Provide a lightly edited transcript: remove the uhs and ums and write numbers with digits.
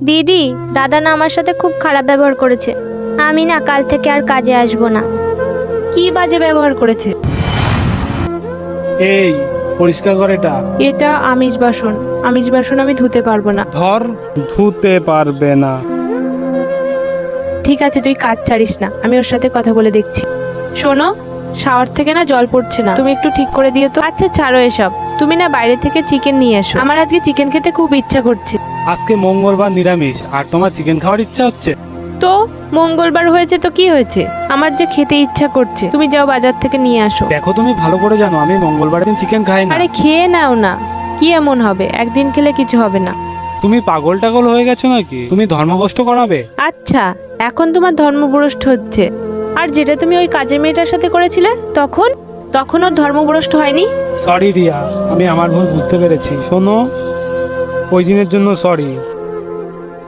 দিদি, দাদা না আমার সাথে খুব খারাপ ব্যবহার করেছে। আমি না কাল থেকে আর কাজে আসবো না। কি বাজে ব্যবহার করেছে? এই পরিষ্কার কর এটা। এটা আমিষ বাসন, আমিষ বাসন আমি ধুতে পারবো না। ধর, ধুতে পারবে না। ঠিক আছে, তুই কাজ ছাড়িস না, আমি ওর সাথে কথা বলে দেখছি। শোনো, শাওয়ার থেকে না জল পড়ছে না, তুমি একটু ঠিক করে দিও তো। আচ্ছা ছাড়ো এসব, তুমি না বাইরে থেকে চিকেন নিয়ে এসো, আমার আজকে চিকেন খেতে খুব ইচ্ছা করছে। আজকে মঙ্গলবার নিরামিষ, আর তোমার চিকেন খাওয়ার ইচ্ছা হচ্ছে? তো মঙ্গলবার হয়েছে তো কি হয়েছে, আমার যে খেতে ইচ্ছা করছে, তুমি যাও বাজার থেকে নিয়ে আসো। দেখো, তুমি ভালো করে জানো আমি মঙ্গলবার দিন চিকেন খাই না। আরে খেয়ে নাও না, কি এমন হবে, একদিন খেলে কিছু হবে না। তুমি পাগল টাগল হয়ে গেছো নাকি? তুমি ধর্মকষ্ট করাবে? আচ্ছা, এখন তোমার ধর্মভ্রষ্ট হচ্ছে। আর যেটা তুমি ওই কাজের মেয়েটার সাথে করেছিলে তখন তখন ওর ধর্মভ্রষ্ট হয়নি? সরি রিয়া, আমি আমার ভুল বুঝতে পেরেছি। শোনো, ওই দিনের জন্য সরি।